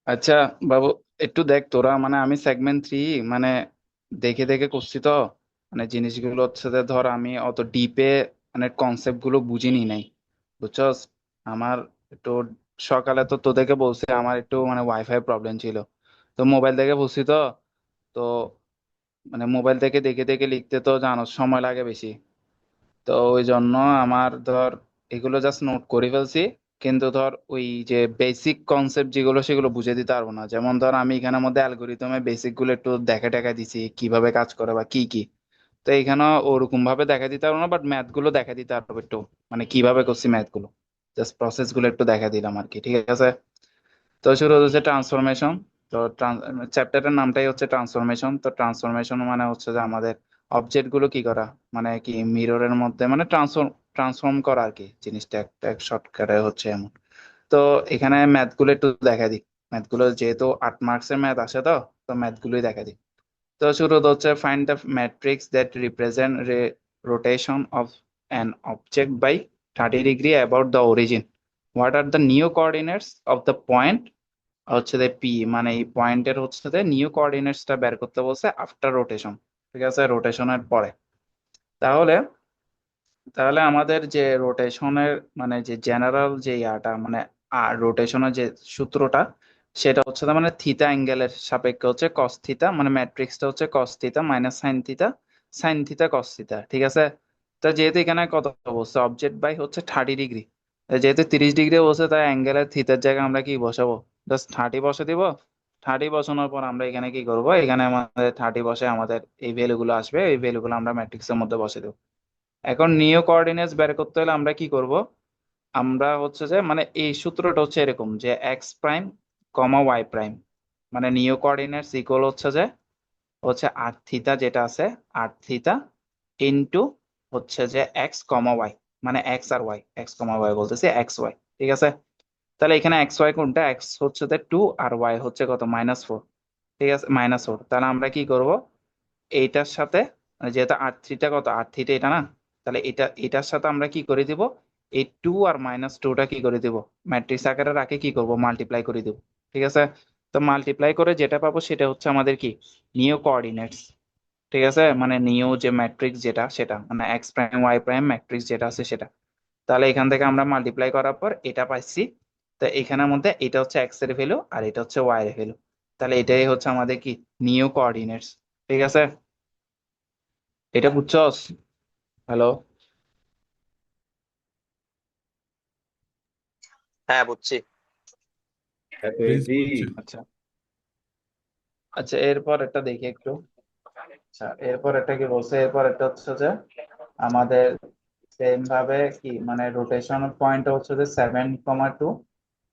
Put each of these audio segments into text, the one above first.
আচ্ছা বাবু, একটু দেখ তোরা, মানে আমি সেগমেন্ট 3 মানে দেখে দেখে করছি তো। মানে জিনিসগুলো হচ্ছে যে ধর আমি অত ডিপে মানে কনসেপ্ট গুলো বুঝিনি নাই, বুঝছস। আমার একটু সকালে তো তোদেরকে বলছি আমার একটু মানে ওয়াইফাই প্রবলেম ছিল, তো মোবাইল থেকে বুঝছি তো। তো মানে মোবাইল থেকে দেখে দেখে লিখতে তো জানো সময় লাগে বেশি। তো ওই জন্য আমার ধর এগুলো জাস্ট নোট করে ফেলছি, কিন্তু ধর ওই যে বেসিক কনসেপ্ট যেগুলো সেগুলো বুঝে দিতে পারবো না। যেমন ধর আমি এখানের মধ্যে অ্যালগোরিদমে বেসিক গুলো একটু দেখা টেকা দিছি কিভাবে কাজ করে বা কি কি। তো এখানে ওরকম ভাবে দেখা দিতে পারবো না, বাট ম্যাথ গুলো দেখা দিতে পারবো একটু, মানে কিভাবে করছি ম্যাথ গুলো, জাস্ট প্রসেস গুলো একটু দেখা দিলাম আর কি, ঠিক আছে। তো শুরু হচ্ছে ট্রান্সফরমেশন। তো চ্যাপ্টারের নামটাই হচ্ছে ট্রান্সফরমেশন। তো ট্রান্সফরমেশন মানে হচ্ছে যে আমাদের অবজেক্ট গুলো কি করা, মানে কি মিররের মধ্যে মানে ট্রান্সফর্ম ট্রান্সফর্ম করা আর কি, জিনিসটা একটা এক শর্টকাটে হচ্ছে এমন। তো এখানে ম্যাথ গুলো একটু দেখা দিই। ম্যাথ গুলো যেহেতু 8 মার্কসের ম্যাথ আসে, তো তো ম্যাথ গুলোই দেখা দিই। তো শুরুতে হচ্ছে find the matrix that represent rotation of an object by 30 degree about the origin. What are the new coordinates of the point হচ্ছে যে পি, মানে এই পয়েন্টের হচ্ছে যে নিউ কোঅর্ডিনেটসটা বের করতে বলছে আফটার রোটেশন, ঠিক আছে, রোটেশনের পরে। তাহলে তাহলে আমাদের যে রোটেশনের মানে যে জেনারেল যে ইয়াটা মানে আর রোটেশনের যে সূত্রটা, সেটা হচ্ছে তার মানে থিতা অ্যাঙ্গেলের সাপেক্ষে হচ্ছে কস থিতা, মানে ম্যাট্রিক্সটা হচ্ছে cos theta minus sine theta, sine theta cos theta, ঠিক আছে। তো যেহেতু এখানে কত বলছে অবজেক্ট বাই হচ্ছে 30 ডিগ্রি, যেহেতু 30 ডিগ্রি বলছে তাই অ্যাঙ্গেলের থিতার জায়গায় আমরা কি বসাবো, জাস্ট 30 বসে দিব। 30 বসানোর পর আমরা এখানে কি করব, এখানে আমাদের 30 বসে আমাদের এই ভ্যালুগুলো আসবে, এই ভ্যালুগুলো আমরা ম্যাট্রিক্সের মধ্যে বসে দেবো। এখন নিউ কোঅর্ডিনেটস বের করতে হলে আমরা কি করব, আমরা হচ্ছে যে মানে এই সূত্রটা হচ্ছে এরকম যে এক্স প্রাইম কমা ওয়াই প্রাইম, মানে নিউ কোঅর্ডিনেটস ইকুয়াল হচ্ছে যে হচ্ছে আর থিতা যেটা আছে, আর থিতা ইনটু হচ্ছে যে এক্স কমা ওয়াই, মানে এক্স আর ওয়াই, এক্স কমা ওয়াই বলতেছি এক্স ওয়াই, ঠিক আছে। তাহলে এখানে এক্স ওয়াই কোনটা, এক্স হচ্ছে যে 2 আর ওয়াই হচ্ছে কত -4, ঠিক আছে, -4। তাহলে আমরা কি করব, এইটার সাথে মানে যেহেতু আর থ্রিটা কত, আর থ্রিটা এটা না, তাহলে এটার সাথে আমরা কি করে দিব, এই 2 আর -2টা কি করে দিব, ম্যাট্রিক্স আকারে রাখে কি করব, মাল্টিপ্লাই করে দিব, ঠিক আছে। তো মাল্টিপ্লাই করে যেটা পাবো সেটা হচ্ছে আমাদের কি, নিউ কোঅর্ডিনেটস, ঠিক আছে, মানে নিউ যে ম্যাট্রিক্স যেটা সেটা মানে X prime Y prime matrix যেটা আছে সেটা। তাহলে এখান থেকে আমরা মাল্টিপ্লাই করার পর এটা পাইছি। তো এখানের মধ্যে এটা হচ্ছে এক্স এর ভ্যালু আর এটা হচ্ছে ওয়াই এর ভ্যালু। তাহলে এটাই হচ্ছে আমাদের কি, নিউ কোঅর্ডিনেটস, ঠিক আছে। এটা বুঝছস? হ্যালো? হ্যাঁ, বুঝছি। এত প্লিজ ইজি? বুঝছি। আচ্ছা, আচ্ছা, এরপর এটা দেখি একটু। আচ্ছা, এরপর এটা কি বলছে, এরপর এটা হচ্ছে যে আমাদের সেম ভাবে কি মানে রোটেশন পয়েন্ট হচ্ছে যে 7,2,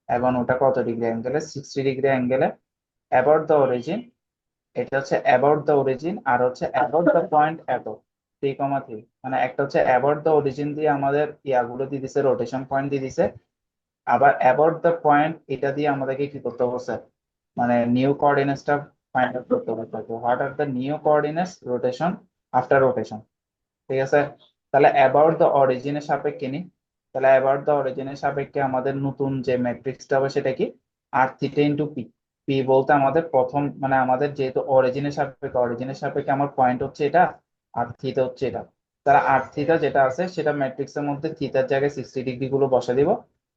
এবং ওটা কত ডিগ্রি অ্যাঙ্গেলে, 60 ডিগ্রি অ্যাঙ্গেলে অ্যাবাউট দ্য অরিজিন। এটা হচ্ছে অ্যাবাউট দ্য অরিজিন, আর হচ্ছে অ্যাবাউট দ্য পয়েন্ট এত 3,3। মানে একটা হচ্ছে অ্যাবাউট দ্য অরিজিন দিয়ে আমাদের ইয়াগুলো দিয়ে দিছে, রোটেশন পয়েন্ট দিয়ে দিছে। আবার অ্যাবাউট দ্য পয়েন্ট এটা দিয়ে আমাদেরকে কি করতে বলছে, মানে নিউ কোঅর্ডিনেটসটা ফাইন্ড আউট করতে বলছে, what are the new coordinates rotation after rotation, ঠিক আছে। তাহলে অ্যাবাউট দ্য অরিজিনের সাপেক্ষে নি, তাহলে অ্যাবাউট দ্য অরিজিনের সাপেক্ষে আমাদের নতুন যে ম্যাট্রিক্সটা হবে সেটা কি, আর থিটা ইন্টু পি। পি বলতে আমাদের প্রথম মানে আমাদের যেহেতু অরিজিনের সাপেক্ষে আমার পয়েন্ট হচ্ছে এটা, আর থিটা হচ্ছে এটা। তাহলে আর থিটা যেটা আছে সেটা ম্যাট্রিক্সের মধ্যে থিটার জায়গায় 60 ডিগ্রি গুলো বসে দিব।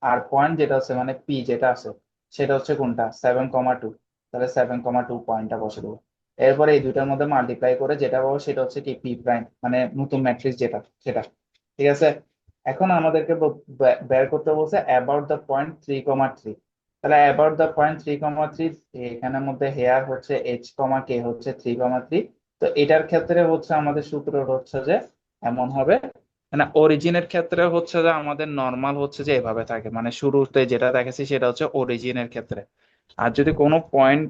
আর পয়েন্ট যেটা আছে মানে পি যেটা আছে সেটা হচ্ছে কোনটা, 7,2। তাহলে 7,2 পয়েন্টটা বসে দেবো। এরপরে এই দুইটার মধ্যে মাল্টিপ্লাই করে যেটা পাবো সেটা হচ্ছে কি পি প্রাইম, মানে নতুন ম্যাট্রিক্স যেটা সেটা, ঠিক আছে। এখন আমাদেরকে বের করতে বলছে অ্যাবাউট দ্য পয়েন্ট 3,3। তাহলে অ্যাবাউট দ্য পয়েন্ট 3,3, এখানের মধ্যে হেয়ার হচ্ছে এইচ কমা কে হচ্ছে 3,3। তো এটার ক্ষেত্রে হচ্ছে আমাদের সূত্র হচ্ছে যে এমন হবে, মানে অরিজিনের ক্ষেত্রে হচ্ছে যে আমাদের নর্মাল হচ্ছে যে এভাবে থাকে, মানে শুরুতে যেটা দেখেছি সেটা হচ্ছে অরিজিনের ক্ষেত্রে। আর যদি কোনো পয়েন্ট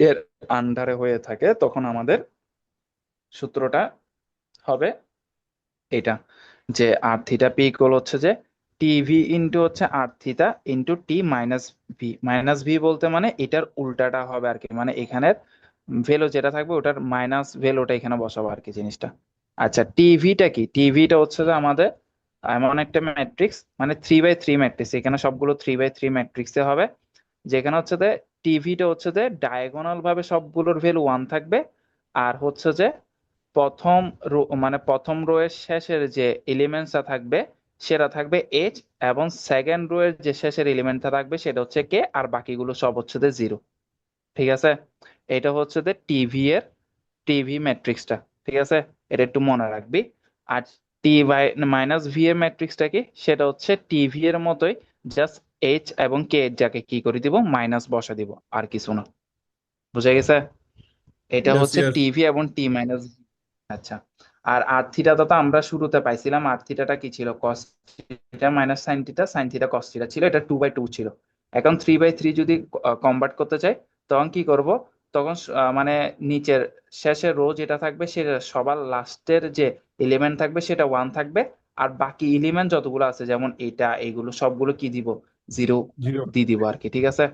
এর আন্ডারে হয়ে থাকে তখন আমাদের সূত্রটা হবে এটা, যে আর থিটা পি ইকুয়াল হচ্ছে যে টিভি ইন্টু হচ্ছে আর theta into T minus V. Minus V বলতে মানে এটার উল্টাটা হবে আর কি, মানে এখানের ভ্যালু যেটা থাকবে ওটার মাইনাস ভ্যালুটা এখানে বসাবো আর কি জিনিসটা। আচ্ছা, টিভিটা কি, টিভিটা হচ্ছে যে আমাদের এমন একটা ম্যাট্রিক্স, মানে 3/3 ম্যাট্রিক্স, এখানে সবগুলো 3/3 ম্যাট্রিক্সে হবে, যেখানে হচ্ছে যে টিভিটা হচ্ছে যে ডায়াগোনাল ভাবে সবগুলোর ভ্যালু ওয়ান থাকবে, আর হচ্ছে যে প্রথম মানে প্রথম রো এর শেষের যে এলিমেন্টসটা থাকবে সেটা থাকবে এইচ, এবং সেকেন্ড রো এর যে শেষের এলিমেন্টটা থাকবে সেটা হচ্ছে কে, আর বাকিগুলো সব হচ্ছে যে জিরো। ঠিক আছে, এটা হচ্ছে যে টিভি ম্যাট্রিক্সটা। ঠিক আছে, এটা একটু মনে রাখবি। আর টি বাই মাইনাস ভি এর ম্যাট্রিক্সটা কি, সেটা হচ্ছে টিভি এর মতোই, জাস্ট এইচ এবং কে যাকে কি করে দিব, মাইনাস বসা দিব, আর কিছু না। বুঝা গেছে? এটা ইয়েস হচ্ছে ইয়েস। টিভি এবং টি মাইনাস। আচ্ছা, আর আর থিটাটা তো আমরা শুরুতে পাইছিলাম, আর থিটাটা কি ছিল, cos theta minus sine theta, sine theta cos theta ছিল, এটা 2/2 ছিল। এখন 3/3 যদি কনভার্ট করতে চাই, তখন কি করব, তখন মানে নিচের শেষের রো যেটা থাকবে সেটা সবার লাস্টের যে এলিমেন্ট থাকবে সেটা ওয়ান থাকবে, আর বাকি এলিমেন্ট যতগুলো আছে যেমন এটা এগুলো সবগুলো কি দিব, জিরো জিরো। দিয়ে দিব আর কি। ঠিক আছে,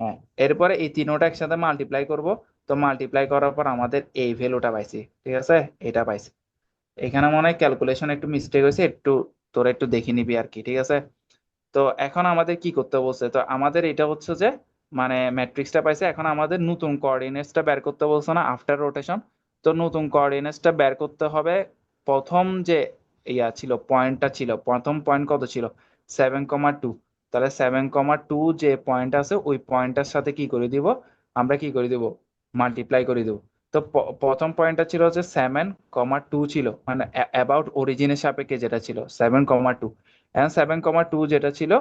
হ্যাঁ। এরপরে এই তিনোটা একসাথে মাল্টিপ্লাই করব। তো মাল্টিপ্লাই করার পর আমাদের এই ভ্যালুটা পাইছি। ঠিক আছে, এটা পাইছি। এখানে মনে হয় ক্যালকুলেশন একটু মিস্টেক হয়েছে, একটু তোরা একটু দেখে নিবি আর কি। ঠিক আছে, তো এখন আমাদের কি করতে বলছে, তো আমাদের এটা হচ্ছে যে মানে ম্যাট্রিক্সটা পাইছে, এখন আমাদের নতুন কোঅর্ডিনেটসটা বের করতে বলছে না আফটার রোটেশন। তো নতুন কোঅর্ডিনেটসটা বের করতে হবে। প্রথম যে ছিল পয়েন্টটা ছিল, প্রথম পয়েন্ট কত ছিল, 7,2। তাহলে 7,2 যে পয়েন্ট আছে ওই পয়েন্টটার সাথে কি করে দিব, আমরা কি করে দিব, মাল্টিপ্লাই করে দিব। তো প্রথম পয়েন্টটা ছিল হচ্ছে 7,2 ছিল, মানে অ্যাবাউট অরিজিনের সাপেক্ষে যেটা ছিল 7,2। এখন 7,2 যেটা ছিল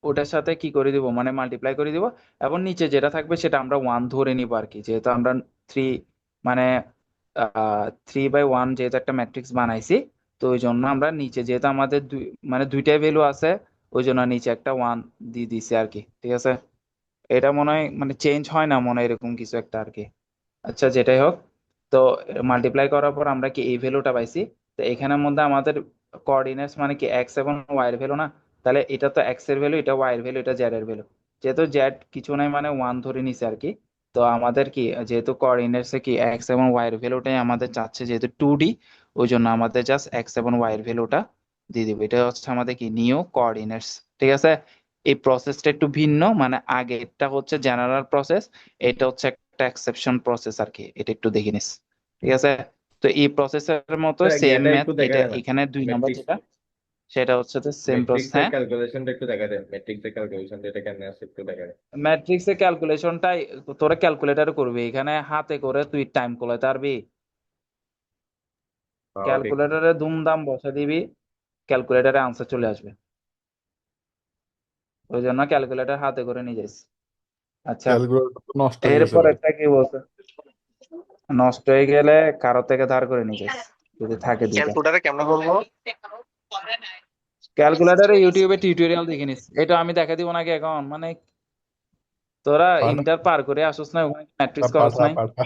ওটার সাথে কি করে দিব, মানে মাল্টিপ্লাই করে দিব, এবং নিচে যেটা থাকবে সেটা আমরা ওয়ান ধরে নিব আর কি, যেহেতু আমরা থ্রি মানে 3/1 যেহেতু একটা ম্যাট্রিক্স বানাইছি। তো ওই জন্য আমরা নিচে যেহেতু আমাদের মানে দুইটাই ভ্যালু আছে, ওই জন্য নিচে একটা ওয়ান দিয়ে দিছি আর কি। ঠিক আছে, এটা মনে হয় মানে চেঞ্জ হয় না মনে হয়, এরকম কিছু একটা আর কি। আচ্ছা, যেটাই হোক, তো মাল্টিপ্লাই করার পর আমরা কি এই ভ্যালুটা পাইছি। তো এখানের মধ্যে আমাদের কোঅর্ডিনেটস মানে কি এক্স এবং ওয়াই এর ভ্যালু না, তাহলে এটা তো এক্স এর ভ্যালু, এটা ওয়াই এর ভ্যালু, এটা জেড এর ভ্যালু। যেহেতু জেড কিছু নাই মানে ওয়ান ধরে নিছে আর কি। তো আমাদের কি, যেহেতু কোঅর্ডিনেটস এ কি এক্স এবং ওয়াই এর ভ্যালুটাই আমাদের চাচ্ছে, যেহেতু 2D, ওই জন্য আমাদের জাস্ট এক্স এবং ওয়াই এর ভ্যালুটা দিয়ে দিব। এটা হচ্ছে আমাদের কি নিউ কোঅর্ডিনেটস। ঠিক আছে, এই প্রসেসটা একটু ভিন্ন, মানে আগেরটা হচ্ছে জেনারেল প্রসেস, এটা হচ্ছে একটা এক্সেপশন প্রসেস আর কি, এটা একটু দেখে নিস। ঠিক আছে, তো এই প্রসেসের মতো সেম ইয়াটা ম্যাথ, একটু দেখা এটা যায় না, এখানে 2 নাম্বার ম্যাট্রিক্স যেটা, সেটা হচ্ছে যে সেম প্রসেস। ম্যাট্রিক্সের হ্যাঁ, ক্যালকুলেশনটা একটু দেখা যায়, ম্যাট্রিক্সের ক্যালকুলেশনটা এটা কেন আছে একটু দেখা যায়। ম্যাট্রিক্সের ক্যালকুলেশনটাই তোরা ক্যালকুলেটর করবি, এখানে হাতে করে তুই টাইম কোলাতে পারবি? হ্যাঁ ঠিক। ক্যালকুলেটরে দুমদাম বসে দিবি, ক্যালকুলেটরে আনসার চলে আসবে। ওই জন্য ক্যালকুলেটর হাতে করে নিয়ে যাইস। আচ্ছা, ক্যালকুলেটর নষ্ট হয়ে গেছে এরপর ভাই। একটা কি বলছে, নষ্ট হয়ে গেলে কারো থেকে ধার করে নিয়ে যাইস, যদি থাকে দুইটা। ক্যালকুলেটারে কেমন করবো? ক্যালকুলেটরে ইউটিউবে টিউটোরিয়াল দেখে নিস, এটা আমি দেখা দিব নাকি এখন, মানে তোরা পাঠা ইন্টার পার করে আসোস না, ওখানে ম্যাট্রিক্স করস পাঠা নাই? পাঠা।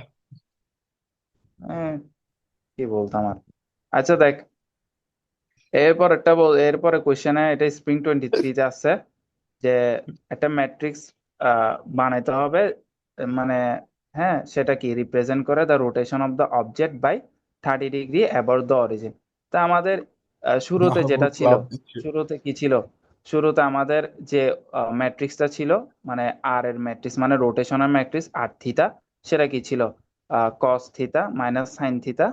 হ্যাঁ, কি বলতাম আর। আচ্ছা দেখ, এরপরে কোশ্চেনে এটা স্প্রিং 23-তে আছে যে একটা ম্যাট্রিক্স বানাইতে হবে, মানে হ্যাঁ, সেটা কি রিপ্রেজেন্ট করে the rotation of the object by 30 degree about the origin. তা আমাদের শুরুতে যেটা মাহমুদ ছিল, লাভ দিচ্ছে। শুরুতে কি ছিল, শুরুতে আমাদের যে ম্যাট্রিক্সটা ছিল, মানে আর এর ম্যাট্রিক্স মানে রোটেশনের ম্যাট্রিক্স আর থিতা, সেটা কি ছিল, কস থিতা মাইনাস সাইন থিতা,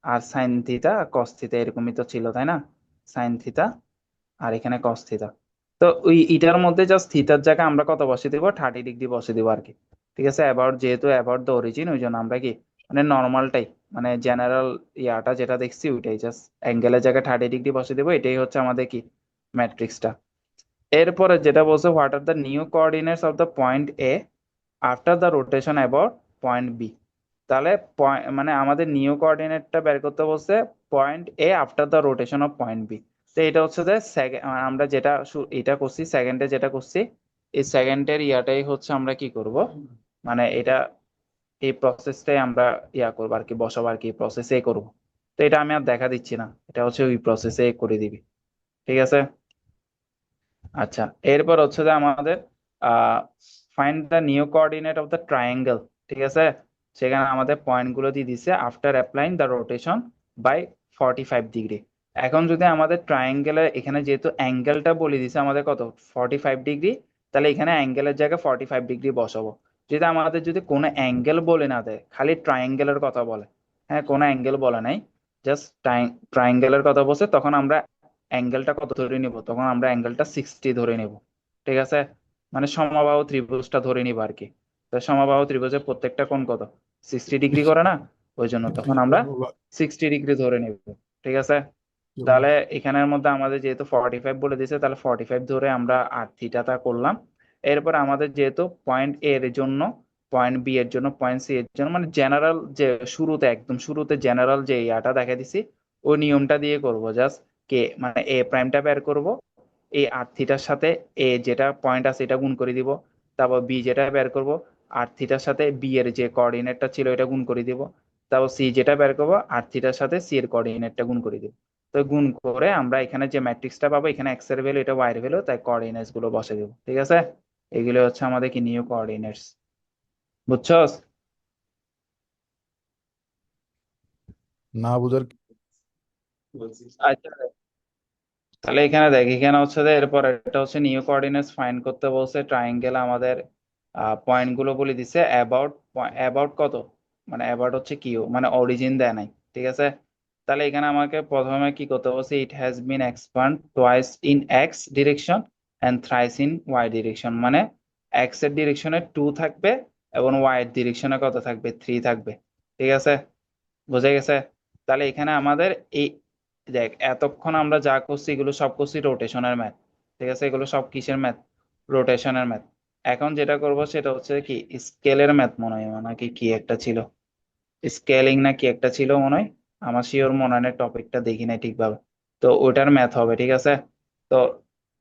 আর সাইন থিতা কস থিতা এরকমই তো ছিল, তাই না? সাইন থিতা আর এখানে কস থিতা। তো ওই ইটার মধ্যে জাস্ট থিতার জায়গায় আমরা কত বসে দিব, 30 ডিগ্রি বসে দিব আর কি। ঠিক আছে, যেহেতু অ্যাবাউট দ্য অরিজিন, ওই জন্য আমরা কি মানে নর্মালটাই, মানে জেনারেল ইয়াটা যেটা দেখছি ওইটাই, জাস্ট অ্যাঙ্গেলের জায়গায় 30 ডিগ্রি বসে দিব, এটাই হচ্ছে আমাদের কি ম্যাট্রিক্সটা। এরপরে যেটা বলছে, what are the new coordinates of the point A after the rotation about point B. তাহলে মানে আমাদের নিউ কোঅর্ডিনেটটা বের করতে বলছে point A after the rotation of point B. তো এটা হচ্ছে যে আমরা যেটা এটা করছি সেকেন্ডে, যেটা করছি এই সেকেন্ডের ইয়াটাই হচ্ছে আমরা কি করব, মানে এটা এই প্রসেসটাই আমরা করবো আর কি, বসাবো আর কি, প্রসেসে করব। তো এটা আমি আর দেখা দিচ্ছি না, এটা হচ্ছে ওই প্রসেসে করে দিবি। ঠিক আছে, আচ্ছা। এরপর হচ্ছে যে আমাদের find the new coordinate of the triangle. ঠিক আছে, সেখানে আমাদের পয়েন্ট গুলো দিয়ে দিছে after applying the rotation by 45 degree. এখন যদি আমাদের ট্রায়াঙ্গেলের এখানে যেহেতু অ্যাঙ্গেলটা বলে দিছে আমাদের কত, 45 ডিগ্রি, তাহলে এখানে অ্যাঙ্গেলের জায়গায় 45 ডিগ্রি বসাবো। যদি আমাদের যদি কোনো অ্যাঙ্গেল বলে না দেয়, খালি ট্রায়াঙ্গেলের কথা বলে, হ্যাঁ কোনো অ্যাঙ্গেল বলে নাই, জাস্ট ট্রায়াঙ্গেলের কথা বলছে, তখন আমরা অ্যাঙ্গেলটা কত ধরে নিব, তখন আমরা অ্যাঙ্গেলটা 60 ধরে নিব। ঠিক আছে, মানে সমবাহু ত্রিভুজটা ধরে নিব আর কি। তো সমবাহু ত্রিভুজের প্রত্যেকটা কোণ কত, 60 ডিগ্রি করে না, ওই জন্য তখন আমরা 60 ডিগ্রি ধরে নিব। ঠিক আছে, তাহলে এখানের মধ্যে আমাদের যেহেতু 45 বলে দিয়েছে, তাহলে 45 ধরে আমরা আর থিটাটা করলাম। এরপর আমাদের যেহেতু পয়েন্ট এ এর জন্য, পয়েন্ট বি এর জন্য, পয়েন্ট সি এর জন্য, মানে জেনারেল যে শুরুতে একদম শুরুতে জেনারেল যে ইয়াটা দেখা দিছি, ওই নিয়মটা দিয়ে করব। জাস্ট কে মানে এ প্রাইমটা বের করব, এই আর থিটার সাথে এ যেটা পয়েন্ট আছে এটা গুণ করে দিব। তারপর বি যেটা বের করব, আর থিটার সাথে বি এর যে কোঅর্ডিনেটটা ছিল এটা গুণ করে দিব। তারপর সি যেটা বের করবো, আর থিটার সাথে সি এর কোঅর্ডিনেটটা গুণ করে দিব। তো গুণ করে আমরা এখানে যে ম্যাট্রিক্সটা পাবো, এখানে এক্স এর ভ্যালু, এটা ওয়াই এর ভ্যালু, তাই কোঅর্ডিনেটস গুলো বসে দেবো। ঠিক আছে, এগুলো হচ্ছে আমাদের কি নিউ কোঅর্ডিনেটস, বুঝছস? না বুঝার আচ্ছা, তাহলে এখানে দেখ, এখানে হচ্ছে যে এরপর এটা হচ্ছে নিউ কোঅর্ডিনেটস ফাইন্ড করতে বলছে। ট্রায়াঙ্গেল আমাদের পয়েন্ট গুলো বলে দিছে। অ্যাবাউট, অ্যাবাউট কত, মানে অ্যাবাউট হচ্ছে কিউ, মানে অরিজিন দেয় নাই। ঠিক আছে, তাহলে এখানে আমাকে প্রথমে কি করতে বলছে, it has been expand twice in X direction and thrice in Y direction, মানে এক্স এর ডিরেকশনে 2 থাকবে এবং ওয়াই এর ডিরেকশনে কত থাকবে, 3 থাকবে। ঠিক আছে, বোঝা গেছে? তাহলে এখানে আমাদের এই, দেখ এতক্ষণ আমরা যা করছি এগুলো সব করছি রোটেশনের ম্যাথ। ঠিক আছে, এগুলো সব কিসের ম্যাথ, রোটেশনের ম্যাথ। এখন যেটা করব সেটা হচ্ছে কি স্কেলের ম্যাথ মনে হয়, নাকি কি একটা ছিল, স্কেলিং না কি একটা ছিল মনে হয়, আমার শিওর মনে হয় না, টপিকটা দেখি নাই ঠিকভাবে। তো ওটার ম্যাথ হবে। ঠিক আছে, তো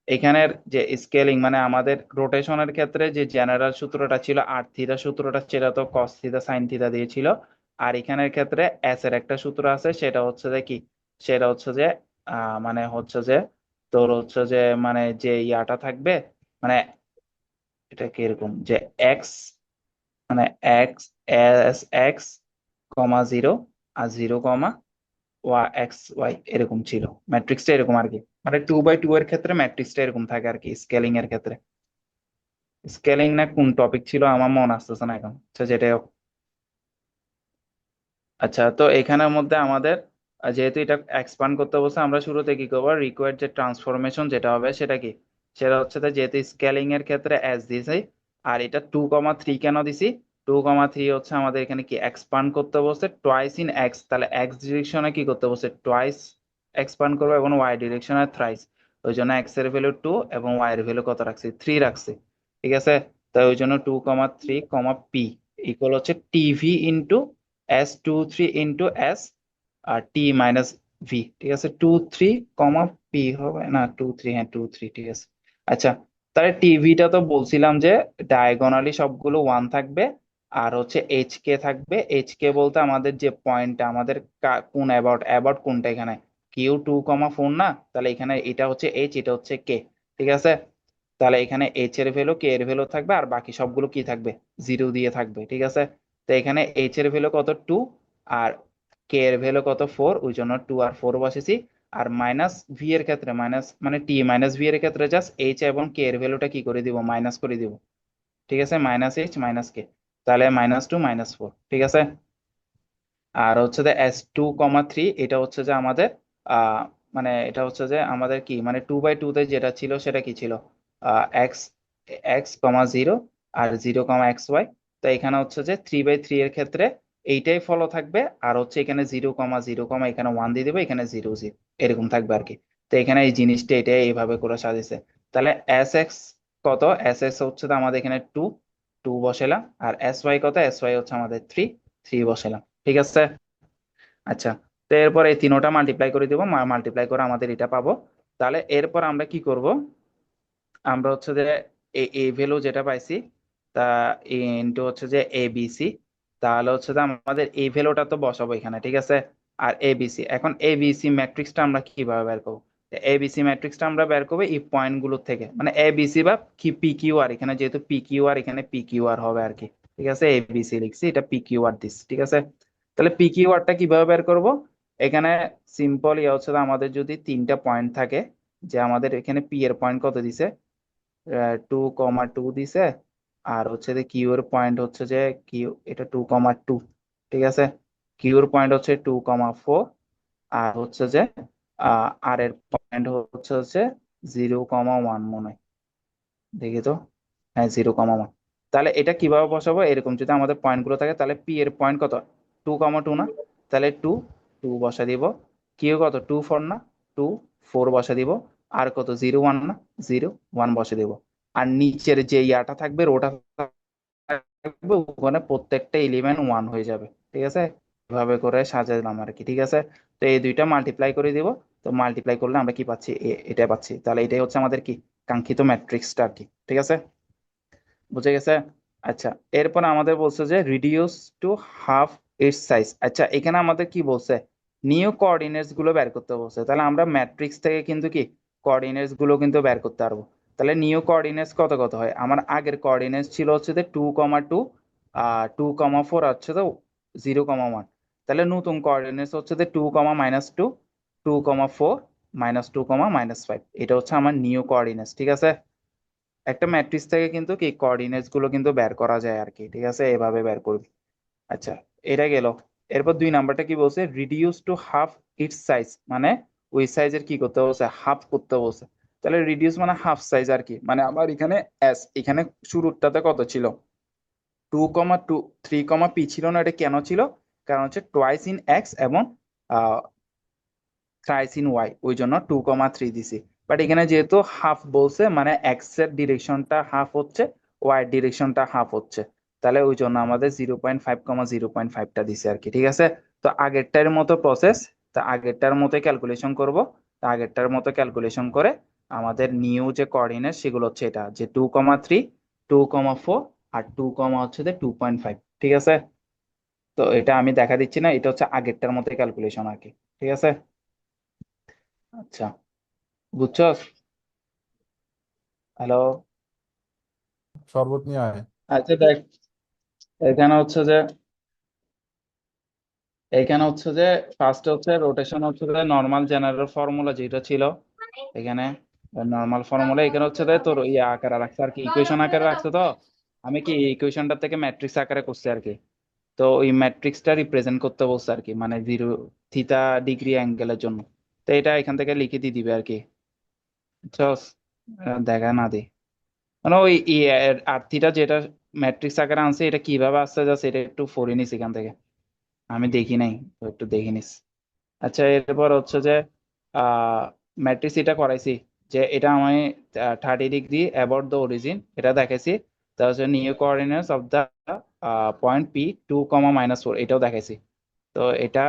এখানের যে স্কেলিং মানে আমাদের রোটেশনের ক্ষেত্রে যে জেনারেল সূত্রটা ছিল আর থিটা সূত্রটা, সেটা তো কস থিটা সাইন থিটা দিয়েছিল। আর এখানের ক্ষেত্রে এস এর একটা সূত্র আছে, সেটা হচ্ছে যে কি, সেটা হচ্ছে যে মানে হচ্ছে যে তোর হচ্ছে যে মানে যে ইয়াটা থাকবে, মানে এটা কিরকম যে এক্স, মানে X, S X comma zero, আর জিরো কমা ওয়া এক্স ওয়াই, এরকম ছিল ম্যাট্রিক্সটা, এরকম আর কি। মানে 2 বাই 2 এর ক্ষেত্রে ম্যাট্রিক্সটা এরকম থাকে আর কি, স্কেলিং এর ক্ষেত্রে। স্কেলিং না কোন টপিক ছিল আমার মনে আসতেছে না এখন, আচ্ছা যেটাই হোক। আচ্ছা, তো এখানের মধ্যে আমাদের যেহেতু এটা এক্সপান্ড করতে বলছে, আমরা শুরুতে কি করবো, রিকোয়ার্ড যে ট্রান্সফরমেশন যেটা হবে সেটা কি, সেটা হচ্ছে যে যেহেতু স্কেলিং এর ক্ষেত্রে এস দিয়েছে, আর এটা 2,3 কেন দিছি, 2,3 হচ্ছে আমাদের এখানে কি এক্সপান্ড করতে বলছে টোয়াইস ইন এক্স, তাহলে এক্স ডিরেকশনে কি করতে বলছে, টোয়াইস এক্সপান্ড করবো, এবং ওয়াই ডিরেকশনে থ্রাইস। ওই জন্য এক্স এর ভ্যালু 2 এবং ওয়াই এর ভ্যালু কত রাখছি, 3 রাখছি। ঠিক আছে, তাই ওই জন্য 2,3 পি ইকুয়াল হচ্ছে TV into S23 into S আর টি মাইনাস ভি। ঠিক আছে, 2,3 পি হবে না, 2,3, হ্যাঁ 2,3, ঠিক আছে। আচ্ছা, তাহলে টিভিটা তো বলছিলাম যে ডায়াগোনালি সবগুলো 1 থাকবে, আর হচ্ছে এইচ কে থাকবে। এইচ কে বলতে আমাদের যে পয়েন্টটা আমাদের কোন অ্যাবাউট, অ্যাবাউট কোনটা এখানে, Q2,4 না, তাহলে এখানে এটা হচ্ছে এইচ, এটা হচ্ছে কে। ঠিক আছে, তাহলে এখানে এইচ এর ভ্যালু, কে এর ভ্যালু থাকবে, আর বাকি সবগুলো কি থাকবে, জিরো দিয়ে থাকবে। ঠিক আছে, তো এখানে এইচ এর ভ্যালু কত, 2, আর কে এর ভ্যালু কত, 4, ওই জন্য 2 আর 4 বসেছি। আর মাইনাস ভি এর ক্ষেত্রে, মাইনাস মানে টি মাইনাস ভি এর ক্ষেত্রে জাস্ট এইচ এবং কে এর ভ্যালুটা কি করে দিব, মাইনাস করে দিব। ঠিক আছে, মাইনাস এইচ মাইনাস কে, তাহলে -2 - 4। ঠিক আছে, আর হচ্ছে যে S2,3 এটা হচ্ছে যে আমাদের আহ মানে এটা হচ্ছে যে আমাদের কি, মানে 2 বাই 2 তে যেটা ছিল সেটা কি ছিল, এক্স, এক্স কমা 0 আর 0,xy। তো এখানে হচ্ছে যে 3/3 এর ক্ষেত্রে এইটাই ফলো থাকবে, আর হচ্ছে এখানে 0,0, এখানে 1 দিয়ে দেবে, এখানে 0 0 এরকম থাকবে আর কি। তো এখানে এই জিনিসটা এটাই এইভাবে করে সাজিয়েছে। তাহলে এস এক্স কত, এস এক্স হচ্ছে তো আমাদের এখানে 2, 2 বসালাম। আর এস ওয়াই কত, এস ওয়াই হচ্ছে আমাদের 3, 3 বসালাম। ঠিক আছে, আচ্ছা, তো এরপর এই তিনোটা মাল্টিপ্লাই করে দিব, মাল্টিপ্লাই করে আমাদের এটা পাবো। তাহলে এরপর আমরা কি করব, আমরা হচ্ছে যে এই এ ভ্যালু যেটা পাইছি, তা ইনটু হচ্ছে যে এবিসি, তাহলে হচ্ছে যে আমাদের এই ভ্যালুটা তো বসাবো এখানে। ঠিক আছে, আর এবিসি, এখন এবিসি ম্যাট্রিক্সটা আমরা কিভাবে বের করবো, এবিসি ম্যাট্রিক্সটা আমরা বের করবো এই পয়েন্ট গুলোর থেকে, মানে এবিসি বা কি পি কিউ আর, এখানে যেহেতু পি কিউ আর, এখানে পি কিউ আর হবে আর কি। ঠিক আছে, এবিসি লিখছি, এটা পি কিউ আর দিস। ঠিক আছে, তাহলে পি কিউ আরটা কিভাবে বের করব, এখানে সিম্পল ইয়ে হচ্ছে যে আমাদের যদি 3টা পয়েন্ট থাকে, যে আমাদের এখানে পি এর পয়েন্ট কত দিছে, 2,2 দিছে, আর হচ্ছে যে কিউ এর পয়েন্ট হচ্ছে যে কিউ, এটা 2,2, ঠিক আছে। কিউ এর পয়েন্ট হচ্ছে 2,4, আর হচ্ছে যে আর এর পয়েন্ট হচ্ছে 0,1 মনে হয়, দেখি তো, হ্যাঁ 0,1। তাহলে এটা কিভাবে বসাবো, এরকম যদি আমাদের পয়েন্ট গুলো থাকে, তাহলে পি এর পয়েন্ট কত, 2,2 না, তাহলে টু টু বসা দিব। কিউ কত, 2,4 না, 2,4 বসা দিব। আর কত, 0,1 না, 0,1 বসে দিব। আর নিচের যে ইয়াটা থাকবে, রোটা থাকবে, ওখানে প্রত্যেকটা এলিমেন্ট 1 হয়ে যাবে, ঠিক আছে। এভাবে করে সাজালাম আর কি, ঠিক আছে। তো এই দুইটা মাল্টিপ্লাই করে দিব। তো মাল্টিপ্লাই করলে আমরা কি পাচ্ছি, এটা পাচ্ছি। তাহলে এটাই হচ্ছে আমাদের কি কাঙ্ক্ষিত ম্যাট্রিক্সটা আর কি, ঠিক আছে, বুঝে গেছে। আচ্ছা, এরপর আমাদের বলছে যে reduce to half it's size. আচ্ছা, এখানে আমাদের কি বলছে, নিউ কোঅর্ডিনেটস গুলো বের করতে বলছে। তাহলে আমরা ম্যাট্রিক্স থেকে কিন্তু কি কোঅর্ডিনেটস গুলো কিন্তু বের করতে পারবো। তাহলে নিউ কোঅর্ডিনেটস কত কত হয়, আমার আগের কোঅর্ডিনেটস ছিল হচ্ছে যে 2,2, 2,4 হচ্ছে তো 0,1। তাহলে নতুন কোঅর্ডিনেটস হচ্ছে যে 2,-2, 2,4, -2, -5। এটা হচ্ছে আমার নিউ কোঅর্ডিনেটস, ঠিক আছে। একটা ম্যাট্রিক্স থেকে কিন্তু কি কোঅর্ডিনেটস গুলো কিন্তু বের করা যায় আর কি, ঠিক আছে, এভাবে বের করবি। আচ্ছা, এটা গেল। এরপর 2 নাম্বারটা কি বলছে, reduce to half it's size, মানে ওই সাইজের কি করতে বলছে, হাফ করতে বলছে। তাহলে রিডিউস মানে হাফ সাইজ আর কি, মানে আমার এখানে এখানে শুরুটাতে কত ছিল, 2,2, 3,p ছিল না, এটা কেন ছিল, কারণ হচ্ছে টোয়াইস ইন এক্স এবং থ্রাইস ইন ওয়াই, ওই জন্য 2,3 দিছি। বাট এখানে যেহেতু হাফ বলছে, মানে এক্স এর ডিরেকশনটা হাফ হচ্ছে, ওয়াই এর ডিরেকশনটা হাফ হচ্ছে, তাহলে ওই জন্য আমাদের 0,5, 0,5টা দিছে আর কি, ঠিক আছে। তো আগেরটার মতো প্রসেস, তা আগেরটার মতো ক্যালকুলেশন করব। তা আগেরটার মতো ক্যালকুলেশন করে আমাদের নিউ যে কোঅর্ডিনেট সেগুলো হচ্ছে এটা, যে 2,3, 2,4, আর 2, হচ্ছে 2,5, ঠিক আছে। তো এটা আমি দেখা দিচ্ছি না, এটা হচ্ছে আগেরটার মতো ক্যালকুলেশন আর কি, ঠিক আছে। আচ্ছা, বুঝছস। হ্যালো। শরবত নিয়ে আয়। আচ্ছা দেখ, এখানে হচ্ছে যে এখানে হচ্ছে যে ফার্স্ট হচ্ছে রোটেশন, হচ্ছে যে নর্মাল জেনারেল ফর্মুলা যেটা ছিল এখানে, নর্মাল ফর্মুলা এখানে হচ্ছে যে তোর ইয়ে আকারে রাখছে আর কি, ইকুয়েশন আকারে রাখছে। তো আমি কি ইকুয়েশনটা থেকে ম্যাট্রিক্স আকারে করছি আর কি। তো ওই ম্যাট্রিক্সটা রিপ্রেজেন্ট করতে বলছে আর কি, মানে 0 থিটা ডিগ্রি অ্যাঙ্গেলের জন্য। তো এটা এখান থেকে লিখে দিয়ে দিবে আর কি, বুঝছস। দেখা না দি, মানে ওই আর থিটা যেটা ম্যাট্রিক্স আকারে আনছে, এটা কিভাবে আসছে জাস্ট এটা একটু পড়ে নিস এখান থেকে, আমি দেখি নাই, তো একটু দেখে নিস। আচ্ছা, এরপর হচ্ছে যে আহ ম্যাট্রিক্স এটা করাইছি, যে এটা আমি 30 ডিগ্রি অ্যাবাউট দ্য অরিজিন এটা দেখাইছি। তার হচ্ছে new coordinates of the point P, 2, -4, এটাও দেখাইছি। তো এটা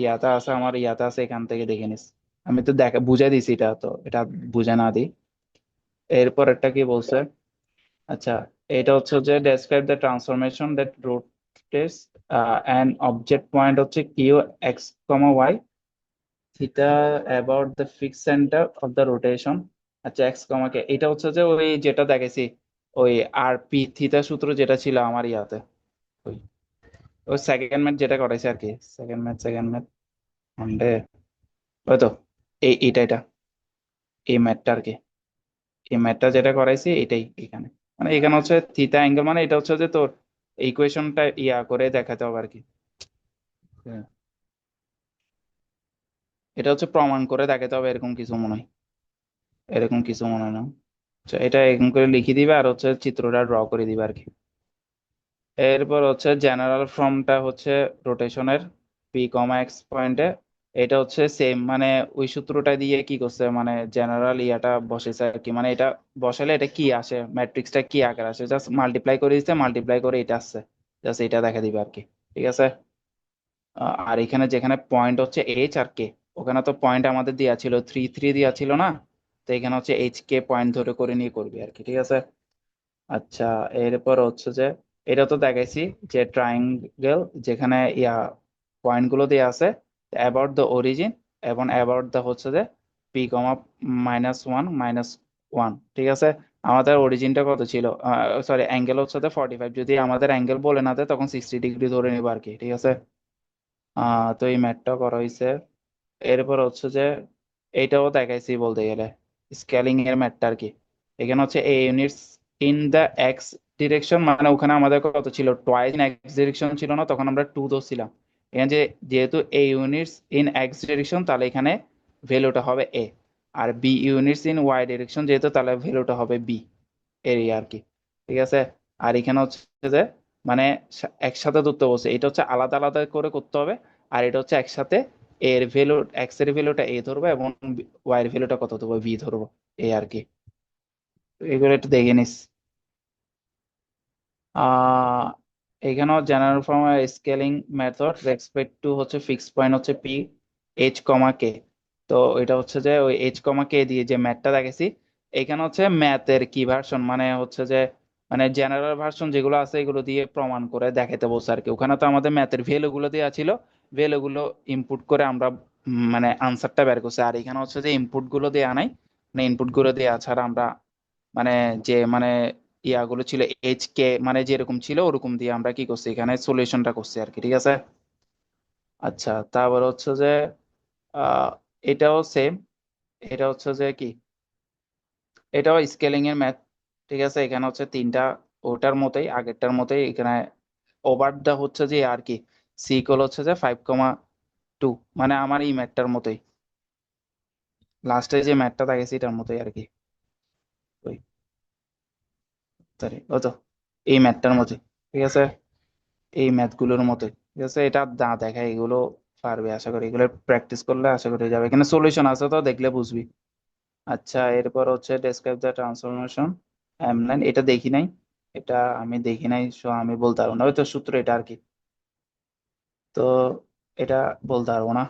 ইয়াতে আছে, আমার ইয়াতে আছে, এখান থেকে দেখে নিস। আমি তো দেখা বুঝাই দিছি, এটা তো এটা বুঝে না দিই। এরপর একটা কি বলছে, আচ্ছা, এটা হচ্ছে যে describe the transformation that rotates an object point হচ্ছে Q X comma Y theta about the fix centre of the rotation. আচ্ছা, এক্স কমা কে, এটা হচ্ছে যে ওই যেটা দেখেছি, ওই আর পি থিটা সূত্র যেটা ছিল আমার ইয়াতে, ওই ওই সেকেন্ড ম্যাথ যেটা করাইছে আর কি, সেকেন্ড ম্যাথ ওয়ানডে, ওই তো এটা এই ম্যাথটা আর কি, এই ম্যাথটা যেটা করাইছি এটাই এখানে। মানে এখানে হচ্ছে থিটা অ্যাঙ্গেল, মানে এটা হচ্ছে যে তোর ইকুয়েশনটা ইয়া করে দেখাতে হবে আর কি। হ্যাঁ, এটা হচ্ছে প্রমাণ করে দেখাতে হবে, এরকম কিছু মনে হয়, এরকম কিছু মনে হয় না। আচ্ছা, এটা এরকম করে লিখে দিবে, আর হচ্ছে চিত্রটা ড্র করে দিবে আর কি। এরপর হচ্ছে জেনারেল ফর্মটা হচ্ছে রোটেশনের p, x পয়েন্টে, এটা হচ্ছে সেম, মানে ওই সূত্রটা দিয়ে কি করছে, মানে জেনারেল ইয়াটা বসেছে আর কি, মানে এটা বসালে এটা কি আসে, ম্যাট্রিক্সটা কি আকার আসে, জাস্ট মাল্টিপ্লাই করে দিচ্ছে, মাল্টিপ্লাই করে এটা আসছে, জাস্ট এটা দেখা দিবে আর কি, ঠিক আছে। আর এখানে যেখানে পয়েন্ট হচ্ছে এইচ আর কে, ওখানে তো পয়েন্ট আমাদের দেওয়া ছিল 3, 3 দেওয়া ছিল না, তো এখানে হচ্ছে এইচ কে পয়েন্ট ধরে করে নিয়ে করবি আর কি, ঠিক আছে। আচ্ছা, এরপর হচ্ছে যে এটা তো দেখাইছি, যে ট্রায়াঙ্গেল যেখানে ইয়া পয়েন্ট গুলো দেওয়া আছে, অ্যাবাউট দ্য অরিজিন এবং অ্যাবাউট দ্য হচ্ছে যে p, -1, -1, ঠিক আছে। আমাদের অরিজিনটা কত ছিল, সরি অ্যাঙ্গেল হচ্ছে 45, যদি আমাদের অ্যাঙ্গেল বলে না দেয় তখন 60 ডিগ্রি ধরে নিবো আর কি, ঠিক আছে। তো এই ম্যাথটা করা হয়েছে। এরপর হচ্ছে যে এইটাও দেখাইছি বলতে গেলে, স্কেলিং এর ম্যাথটা আর কি। এখানে হচ্ছে A units in the X direction, মানে ওখানে আমাদের কত ছিল, টয়েস ইন এক্স ডিরেকশন ছিল না, তখন আমরা টু ধরছিলাম। এখানে যেহেতু A units in X direction, তাহলে এখানে ভ্যালুটা হবে এ। আর B units in Y direction যেহেতু, তাহলে ভ্যালুটা হবে বি, এর আর কি। ঠিক আছে। আর এখানে হচ্ছে যে মানে একসাথে ধরতে বলছে, এটা হচ্ছে আলাদা আলাদা করে করতে হবে। আর এটা হচ্ছে একসাথে, এর ভ্যালু, এক্স এর ভ্যালুটা এ ধরবো এবং ওয়াই এর ভ্যালুটা কত ধরবো, বি ধরবো, এই আর কি। তো এগুলো একটু দেখে নিস। আহ এখানেও general form scaling method respect to হচ্ছে ফিক্স পয়েন্ট হচ্ছে পি এইচ কমা কে। তো এটা হচ্ছে যে ওই এইচ কমা কে দিয়ে যে ম্যাথটা দেখেছি, এখানে হচ্ছে ম্যাথের কি ভার্সন, মানে হচ্ছে যে মানে জেনারেল ভার্সন যেগুলো আছে এগুলো দিয়ে প্রমাণ করে দেখাতে বলছে আর কি। ওখানে তো আমাদের ম্যাথের ভ্যালু গুলো দেওয়া ছিল, ভ্যালু গুলো ইনপুট করে আমরা মানে আনসারটা বের করছি। আর এখানে হচ্ছে যে ইনপুট গুলো দেওয়া নাই, মানে ইনপুট গুলো দেওয়া ছাড়া আমরা মানে যে মানে ইয়াগুলো ছিল এইচ কে মানে যেরকম ছিল ওরকম দিয়ে আমরা কি করছি, এখানে সলিউশনটা করছি আর কি। ঠিক আছে। আচ্ছা, তারপর হচ্ছে যে আহ এটাও সেম, এটা হচ্ছে যে কি, এটাও স্কেলিং এর ম্যাথ। ঠিক আছে, এখানে হচ্ছে তিনটা, ওটার মতোই আগেরটার মতোই এখানে। ওভারটা হচ্ছে যে আর কি, সিকল হচ্ছে যে 5,2, মানে আমার এই ম্যাথটার মতোই, লাস্টে যে ম্যাথটা দেখেছি এটার মতোই আর কি। ওই ও তো এই ম্যাথটার মতোই। ঠিক আছে, এই ম্যাথ গুলোর মতোই। ঠিক আছে, এটা না দেখা এগুলো পারবে আশা করি, এগুলো প্র্যাকটিস করলে আশা করি হয়ে যাবে, এখানে সলিউশন আছে তো দেখলে বুঝবি। আচ্ছা, এরপর হচ্ছে describe the transformation M line, এটা দেখি নাই, এটা আমি দেখি নাই, সো আমি বলতে পারবো না, ওই তো সূত্র এটা আর কি। তো এটা বলতে পারবো না।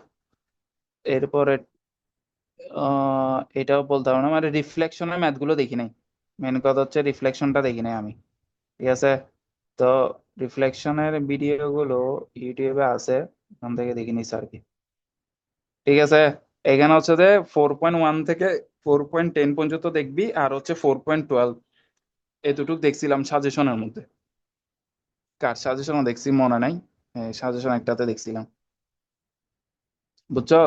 এরপরে এটাও বলতে পারবো না, মানে রিফ্লেকশনের ম্যাথ গুলো দেখি নাই, মেন কথা হচ্ছে রিফ্লেকশনটা দেখি নাই আমি। ঠিক আছে। তো রিফ্লেকশনের ভিডিও গুলো ইউটিউবে আছে, ওখান থেকে দেখে নিস আর কি। ঠিক আছে। এখানে হচ্ছে যে 4.1 থেকে 4.10 পর্যন্ত দেখবি, আর হচ্ছে 4.12 এতটুকু দেখছিলাম সাজেশনের মধ্যে। কার সাজেশনও দেখছি মনে নাই, সাজেশন একটাতে দেখছিলাম, বুঝছো।